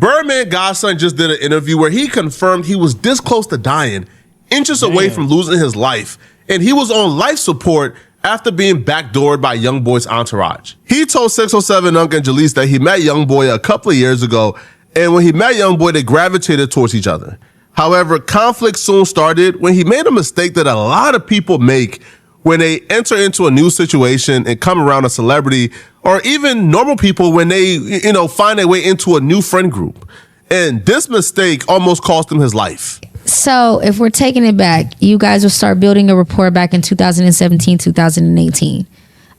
Birdman Godson just did an interview where he confirmed he was this close to dying, inches away from losing his life, and he was on life support after being backdoored by Youngboy's entourage. He told 607 Unc and Jalise that he met Youngboy a couple of years ago, and when he met Youngboy, they gravitated towards each other. However, conflict soon started when he made a mistake that a lot of people make when they enter into a new situation and come around a celebrity, or even normal people when they, find their way into a new friend group. And this mistake almost cost him his life. So if we're taking it back, you guys will start building a rapport back in 2017, 2018.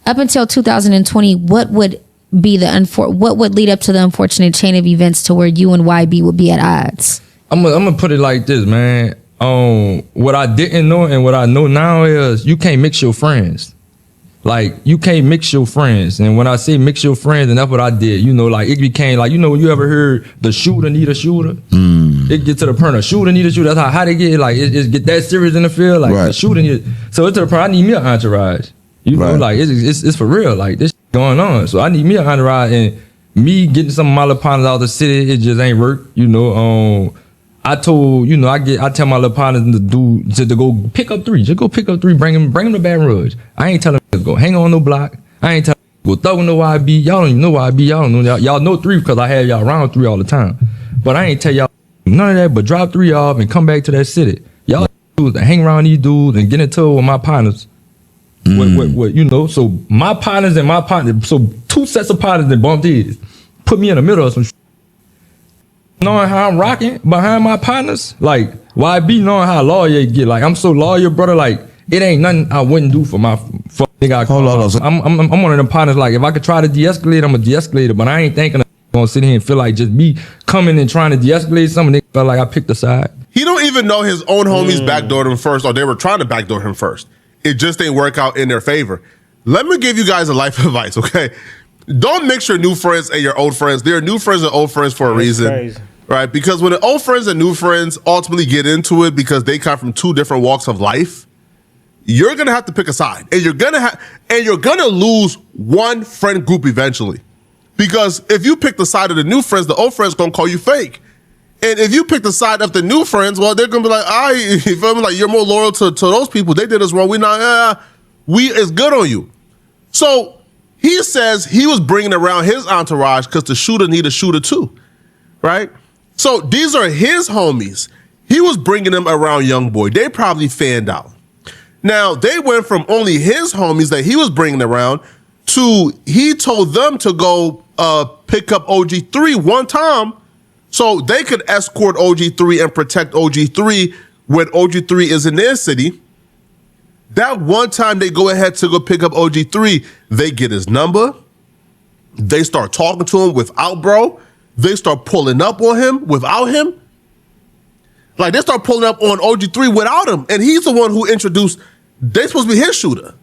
Up until 2020, what would be what would lead up to the unfortunate chain of events to where you and YB would be at odds? I'm gonna put it like this, man. What I didn't know and what I know now is you can't mix your friends. Like, you can't mix your friends. And when I say mix your friends, and that's what I did, it became like, when you ever heard the shooter need a shooter? It get to the point of shooter need a shooter. That's how they get, like, it get that serious in the field, like, the shooter need. So it's to the point, I need me an entourage. Like, it's for real, like, this going on. So I need me an entourage, and me getting some of my little partners out of the city, it just ain't work, I told, I tell my little partners to go pick up three. Just go pick up three, bring them to Baton Rouge. I ain't telling them to go hang on no block. I ain't telling them to go thug on no YB. Y'all don't even know YB. Y'all don't know. Y'all know three because I have y'all around three all the time. But I ain't tell y'all none of that, but drop three off and come back to that city. Y'all dudes hang around these dudes and get into it with my partners. So my partners and my partners, so two sets of partners that bumped heads. Put me in the middle of some shit. Knowing how I'm rocking behind my partners, like YB knowing how loyal you get. Like, I'm so loyal, brother. Like, it ain't nothing I wouldn't do for my nigga. Hold on. I'm one of them partners. Like, if I could try to de-escalate, I'm a de-escalator. But I ain't thinking I'm gonna sit here and feel like just me coming and trying to de-escalate something. Nigga felt like I picked a side. He don't even know his own homies backdoored him first, or they were trying to backdoor him first. It just didn't work out in their favor. Let me give you guys a life advice, okay? Don't mix your new friends and your old friends. There are new friends and old friends for a reason. Crazy. Right? Because when the old friends and new friends ultimately get into it because they come from two different walks of life, you're gonna have to pick a side. And you're gonna lose one friend group eventually. Because if you pick the side of the new friends, the old friends gonna call you fake. And if you pick the side of the new friends, well, they're gonna be like, you feel me? Like, you're more loyal to those people. They did us wrong. It's good on you. So he says he was bringing around his entourage because the shooter need a shooter too, right? So these are his homies. He was bringing them around Youngboy. They probably fanned out. Now, they went from only his homies that he was bringing around to he told them to go pick up OG3 one time so they could escort OG3 and protect OG3 when OG3 is in their city. That one time they go ahead to go pick up OG3, they get his number. They start talking to him without bro. They start pulling up on him without him. Like, they start pulling up on OG3 without him. And he's the one who introduced, they supposed to be his shooter.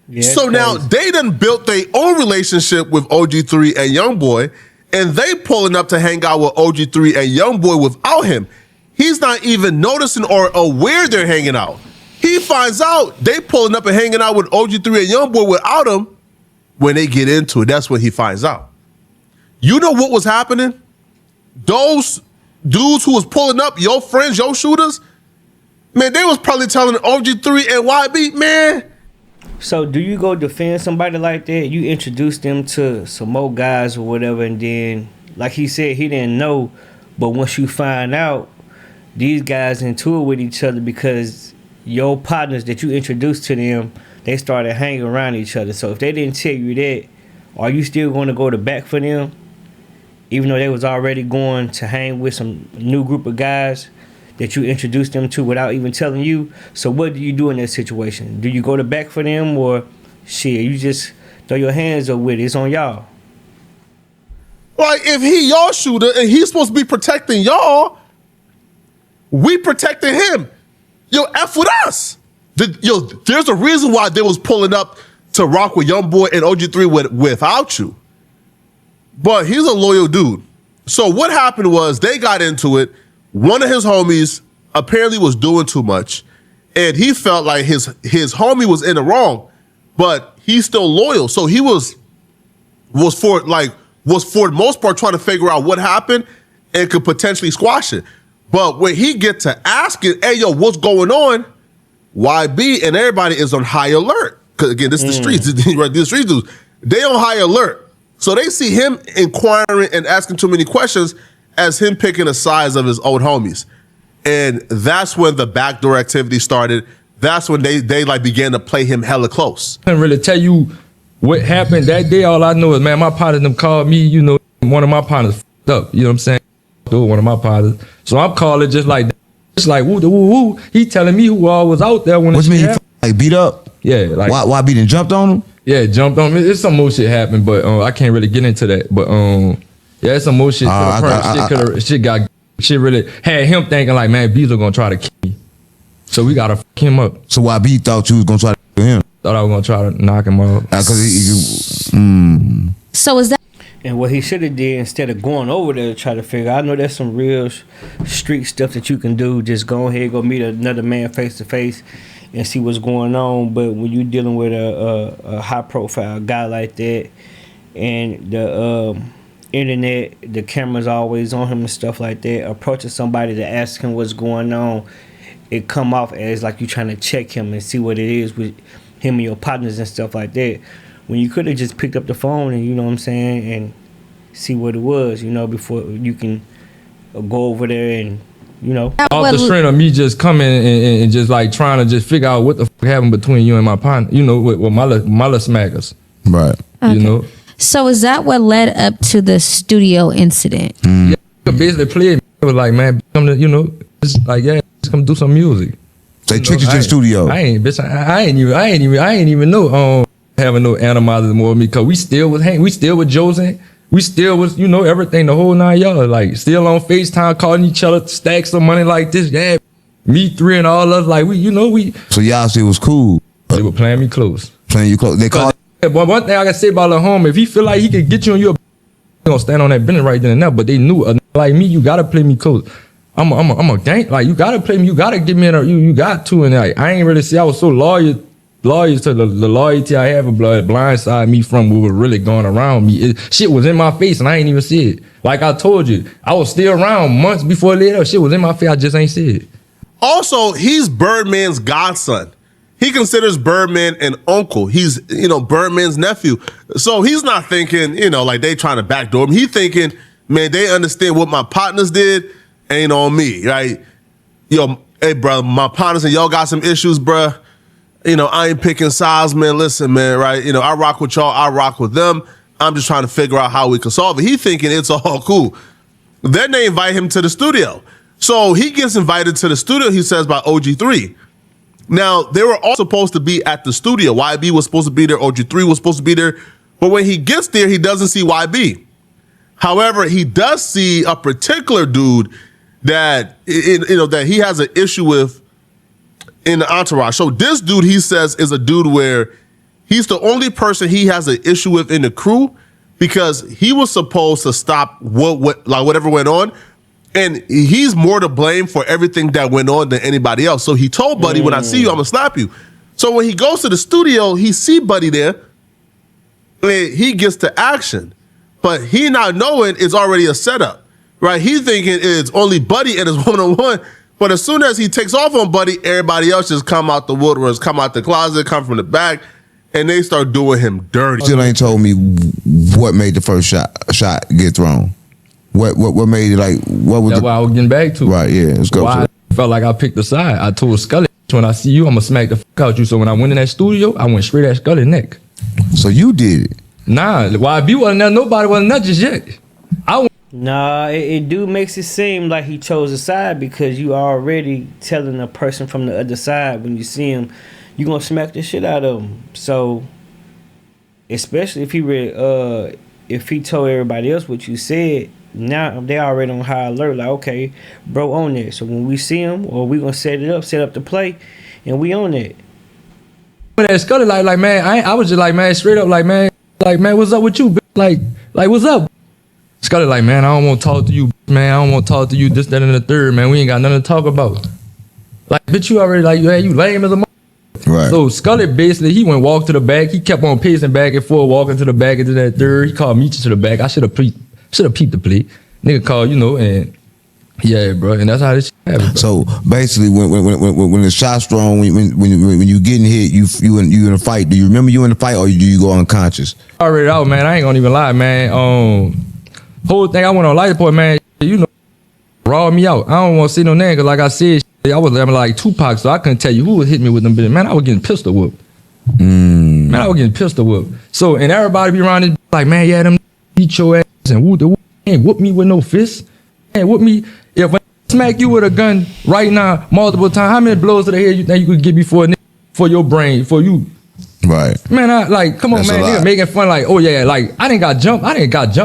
Yeah, so now they done built their own relationship with OG3 and Youngboy, and they pulling up to hang out with OG3 and Youngboy without him. He's not even noticing or aware they're hanging out. He finds out they pulling up and hanging out with OG3 and Youngboy without him. When they get into it, that's when he finds out. You know what was happening? Those dudes who was pulling up, your friends, your shooters, man, they was probably telling OG3 and YB, man. So do you go defend somebody like that? You introduce them to some more guys or whatever, and then, like he said, he didn't know, but once you find out, these guys into it with each other because your partners that you introduced to them, they started hanging around each other. So if they didn't tell you that, are you still going to go to bat for them? Even though they was already going to hang with some new group of guys that you introduced them to without even telling you. So what do you do in that situation? Do you go to back for them, or shit, you just throw your hands up with it? It's on y'all. Like, if he y'all shooter and he's supposed to be protecting y'all, we protecting him. Yo, F with us. There's a reason why they was pulling up to rock with Youngboy and OG3 without you. But he's a loyal dude. So what happened was they got into it. One of his homies apparently was doing too much, and he felt like his homie was in the wrong, but he's still loyal. So he was for the most part trying to figure out what happened, and could potentially squash it. But when he get to asking, hey, yo, what's going on? YB and everybody is on high alert. Because again, this is the streets. Right, these street dudes, they on high alert. So they see him inquiring and asking too many questions as him picking the sides of his old homies. And that's when the backdoor activity started. That's when they like began to play him hella close. I can't really tell you what happened that day. All I know is, man, my partners them called me, you know, one of my partners f***ed up. You know what I'm saying? One of my partners. So I'm calling just like that. Just like woo woo woo. He telling me who all was out there when What it you mean? happened. Like beat up? Yeah, like Why beat and jumped on him? yeah, jumped on me. It's some more shit happened, but I can't really get into that. But yeah, it's some more shit. Shit really had him thinking like, man, Beezer gonna try to kill me. So we gotta fuck him up. So YB thought you was gonna try to kill him? Thought I was gonna try to knock him off. So is that And what he should have did, instead of going over there to try to figure, I know there's some real street stuff that you can do. Just go ahead, go meet another man face to face and see what's going on. But when you're dealing with a high profile guy like that, and the internet, the camera's always on him and stuff like that, approaching somebody to ask him what's going on, it come off as like you trying to check him and see what it is with him and your partners and stuff like that. When you could have just picked up the phone and, you know what I'm saying, and see what it was, you know, before you can go over there and, you know. Off the strength of me just coming and just like trying to just figure out what the fuck happened between you and my partner, you know, with my little smackers. Right. Okay. You know. So is that what led up to the studio incident? Yeah, basically played me. It was like, man, come to, you know, just like, yeah, just come do some music. They tricked you to the studio. I ain't even know having no animosity more with me, because we still was hanging, we still with Josie, we still was, you know, everything, the whole 9 yards, like still on FaceTime calling each other, stacks of money like this, yeah, me three and all us, like we, you know, we. So y'all still was cool. They were playing me close. Playing you close. They called. But one thing I can say about Lil Home, if he feel like he can get you on your, he gonna stand on that business right then and there. But they knew, like me, you gotta play me close. I'm a gang. Like you gotta play me. You gotta give me you got to. And like I ain't really see. I was so loyal to the loyalty I have. Blindside me from what was really going around me. Shit was in my face and I ain't even see it. Like I told you, I was still around months before later. Shit was in my face. I just ain't see it. Also, he's Birdman's godson. He considers Birdman an uncle. He's, you know, Birdman's nephew. So he's not thinking, you know, like they trying to backdoor him. He thinking, man, they understand what my partners did ain't on me, right? Yo, hey, bro, my partners and y'all got some issues, bro. You know, I ain't picking sides, man. Listen, man, right? You know, I rock with y'all. I rock with them. I'm just trying to figure out how we can solve it. He thinking it's all cool. Then they invite him to the studio. So he gets invited to the studio, he says, by OG3. Now, they were all supposed to be at the studio. YB was supposed to be there. OG3 was supposed to be there. But when he gets there, he doesn't see YB. However, he does see a particular dude that, you know, that he has an issue with in the entourage. So this dude, he says, is a dude where he's the only person he has an issue with in the crew because he was supposed to stop whatever went on. And he's more to blame for everything that went on than anybody else. So he told Buddy, when I see you, I'm going to slap you. So when he goes to the studio, he see Buddy there, and he gets to action. But he not knowing it's already a setup, right? He thinking it's only Buddy and it's one-on-one. But as soon as he takes off on Buddy, everybody else just come out the woodworks, come out the closet, come from the back, and they start doing him dirty. Still ain't told me what made the first shot get thrown. What made it like? What was? That's why I was getting back to. Right, yeah. Let's go. Why I felt like I picked a side. I told Scully, when I see you, I'm gonna smack the fuck out you. So when I went in that studio, I went straight at Scully's neck. So you did it? Nah, YB wasn't there. Nobody wasn't there just yet. Nah, it do makes it seem like he chose a side because you already telling a person from the other side when you see him, you gonna smack the shit out of him. So, especially if he told everybody else what you said. Now they already on high alert, like, okay, bro, on that. So when we see him, or we gonna set up the play, and we on that. When at Scully, like man, I was just like, man, straight up, like man, what's up with you, bitch? Like what's up? Scully, like, man, I don't want to talk to you, man. I don't want to talk to you, this, that, and the third, man. We ain't got nothing to talk about. Like, bitch, you already like, you lame as a right. So Scully basically, he went walk to the back. He kept on pacing back and forth, walking to the back into that third. He called me to the back. I should have peeped the play. nigga call, and yeah, bro, and that's how this shit happened, bro. So basically, when the shot's thrown, when you getting hit, you in a fight. Do you remember you in the fight, or do you go unconscious? Already out, man. I ain't gonna even lie, man. Whole thing I went on light support, man. Raw me out. I don't want to see no name, cause like I said, I was like Tupac, so I couldn't tell you who was hitting me with them bitches. Man, I was getting pistol whooped. Man, I was getting pistol whooped. So, and everybody be around it like, man, yeah, them beat your ass and whoop ain't whoop me with no fist. Ain't whoop me. If I smack you with a gun right now multiple times, how many blows to the head you think you could get before your brain, for you? Right. Man, I like, come on, That's man. Nigga making fun like, oh yeah, like I didn't got jumped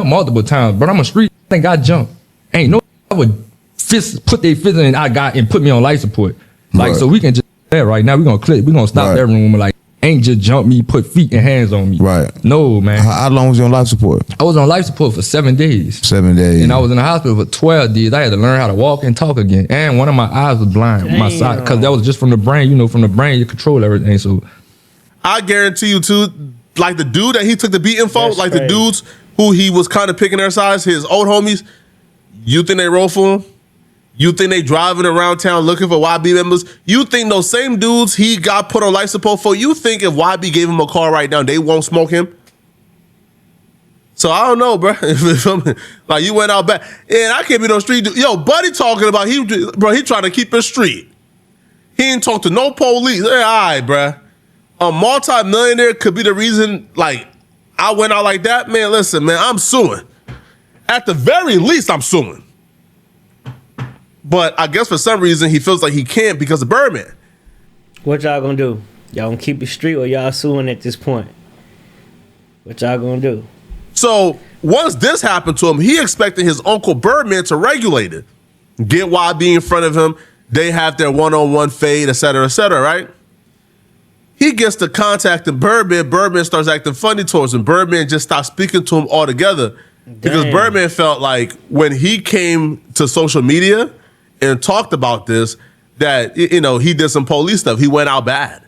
multiple times, but I'm a street, I didn't got jumped. Ain't no I would put their fist in and put me on life support. Like, Right. so we can just right now, we gonna stop Right. that room, like ain't just jump me, put feet and hands on me. Right. No, man. How long was you on life support? I was on life support for 7 days. 7 days. And I was in the hospital for 12 days. I had to learn how to walk and talk again. And one of my eyes was blind. My side, because that was just from the brain. From the brain, you control everything. So I guarantee you too, like the dude that he took the beating for, That's like crazy. the dudes who he was kind of picking their size, his old homies, you think they roll for him? You think they driving around town looking for YB members? You think those same dudes he got put on life support for, you think if YB gave him a car right now, they won't smoke him? So I don't know, bro. Like you went out back. And I can't be no street dude. Yo, Buddy talking about, he trying to keep it street. He ain't talk to no police. All right, bro. A multi-millionaire could be the reason, like, I went out like that. Man, listen, man, I'm suing. At the very least, I'm suing. But I guess for some reason, he feels like he can't because of Birdman. What y'all gonna do? Y'all gonna keep it street or y'all suing at this point? What y'all gonna do? So once this happened to him, he expected his uncle Birdman to regulate it. Get YB in front of him. They have their one-on-one fade, et cetera, right? He gets to contacting Birdman. Birdman starts acting funny towards him. Birdman just stopped speaking to him altogether. Because Damn. Birdman felt like when he came to social media and talked about this, that, he did some police stuff. He went out bad.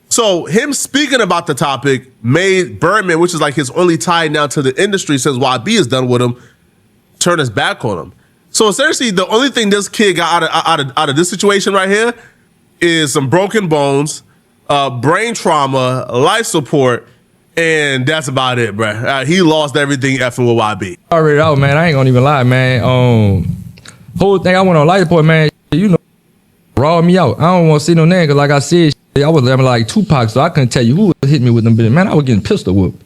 So him speaking about the topic made Birdman, which is like his only tie now to the industry since YB is done with him, turn his back on him. So essentially, the only thing this kid got out of this situation right here is some broken bones, brain trauma, life support, and that's about it, bruh. He lost everything effing with YB. already out, man. I ain't gonna even lie, man. Whole thing I went on light support, man. Raw me out. I don't want to see no name, cause like I said, I was like Tupac, so I couldn't tell you who was hitting me with them bitches. Man, I was getting pistol whooped.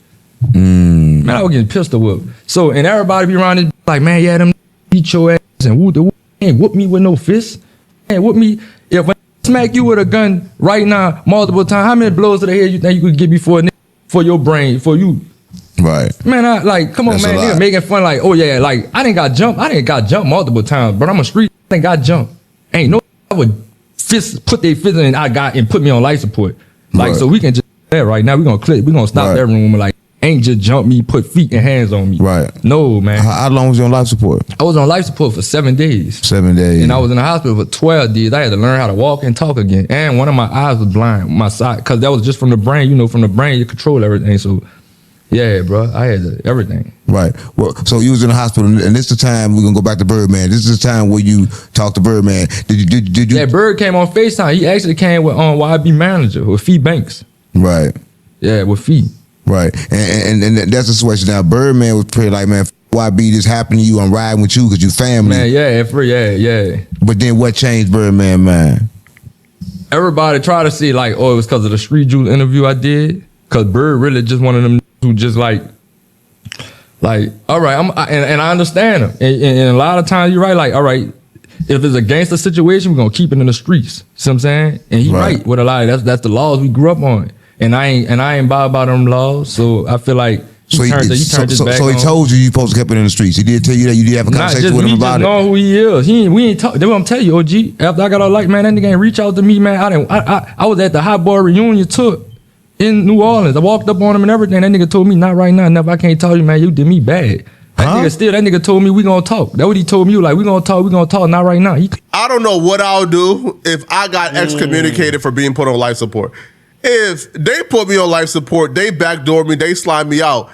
Man, I was getting pistol whooped. So, and everybody be around it like, man, yeah, them beat your ass and whoop ain't whoop me with no fist. Ain't whoop me. If I smack you with a gun right now multiple times, how many blows to the head you think you could get before your brain, for you? Right. Man, I like, come on, That's man. a lot. Nigga making fun like, oh yeah, like I didn't got jumped multiple times, but I'm a street, I didn't got jumped. Ain't no I would put their fist in and put me on life support. Like, Right. so we can just right now, we're gonna stop Right. that room, like ain't just jump me, put feet and hands on me. Right. No, man. How long was you on life support? I was on life support for 7 days. 7 days. And I was in the hospital for 12 days. I had to learn how to walk and talk again. And one of my eyes was blind, my side, because that was just from the brain. From the brain, you control everything. So, yeah, bro, I had everything. Right. Well, so you was in the hospital, and this is the time we're gonna go back to Birdman. This is the time where you talked to Birdman. Did you? Yeah, Bird came on FaceTime. He actually came with YB manager with Fee Banks. Right. Yeah, with Fee. Right. And that's the situation. Now Birdman was pretty like, man, YB, this happened to you. I'm riding with you because you family. Man, yeah. But then what changed Birdman, man? Everybody tried to see like, oh, it was because of the Street Jewel interview I did. Because Bird really just one of them who just like, all right, and I understand him. And a lot of times you're right, like, all right, if it's a gangster situation, we're gonna keep it in the streets. See what I'm saying? And he right with a lot of that's the laws we grew up on. And I ain't bothered by them laws. So I feel like he turned his back so he on. told you supposed to keep it in the streets. He did tell you that. You did have a Not conversation just with me him just about it. knowing who he is. We ain't talk. That's what I'm telling you, OG. After I got all like, man, that nigga ain't reach out to me, man. I was at the Hot Boy reunion tour in New Orleans. I walked up on him and everything. That nigga told me, not right now. Never. I can't tell you, man. You did me bad. That nigga told me we gonna talk. That's what he told me. Like, we gonna talk, not right now. I don't know what I'll do if I got excommunicated for being put on life support. If they put me on life support, they backdoor me, they slide me out.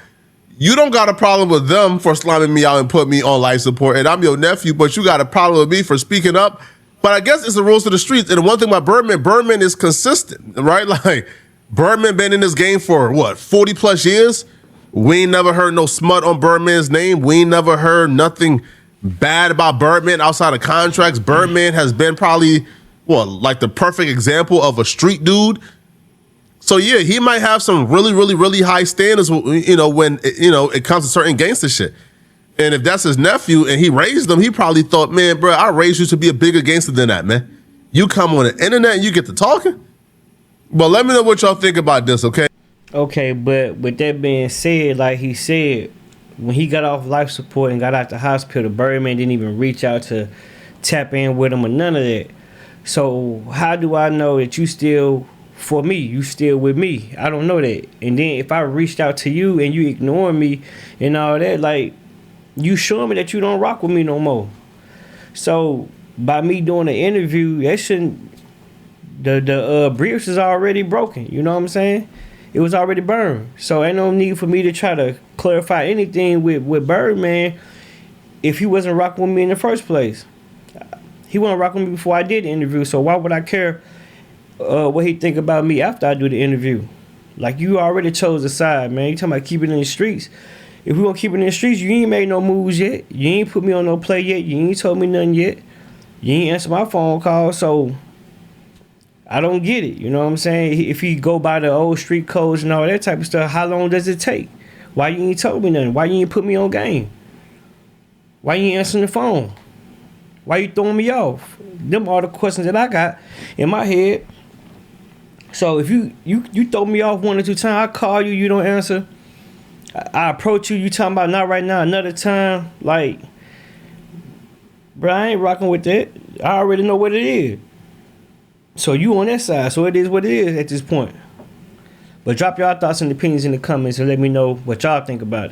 You don't got a problem with them for slamming me out and put me on life support, and I'm your nephew, but you got a problem with me for speaking up. But I guess it's the rules of the streets. And one thing about Birdman is consistent, right? Like, Birdman been in this game for, what, 40 plus years? We ain't never heard no smut on Birdman's name. We ain't never heard nothing bad about Birdman outside of contracts. Birdman has been probably, like the perfect example of a street dude. So yeah, he might have some really, really, really high standards, when it comes to certain gangster shit. And if that's his nephew and he raised him, he probably thought, man, bro, I raised you to be a bigger gangster than that, man. You come on the internet and you get to talking. But let me know what y'all think about this, okay? Okay, but with that being said, like he said, when he got off life support and got out the hospital, Birdman didn't even reach out to tap in with him or none of that. So how do I know that you still for me? You still with me? I don't know that. And then if I reached out to you and you ignore me and all that, like, you showing me that you don't rock with me no more. So by me doing an interview, that shouldn't. The briefs is already broken. You know what I'm saying? It was already burned. So ain't no need for me to try to clarify anything with Birdman if he wasn't rocking with me in the first place. He wasn't rocking with me before I did the interview. So why would I care what he think about me after I do the interview? Like, you already chose a side, man. You talking about keeping it in the streets. If we gonna keep it in the streets, you ain't made no moves yet. You ain't put me on no play yet. You ain't told me nothing yet. You ain't answered my phone call, so I don't get it. You know what I'm saying? If you go by the old street codes and all that type of stuff, how long does it take? Why you ain't told me nothing? Why you ain't put me on game? Why you ain't answering the phone? Why you throwing me off? Them are the questions that I got in my head. So if you throw me off 1 or 2 times, I call you, you don't answer. I approach you, you talking about not right now, another time. Like, bro, I ain't rocking with that. I already know what it is. So you on that side, so it is what it is at this point. But drop y'all thoughts and opinions in the comments and let me know what y'all think about it.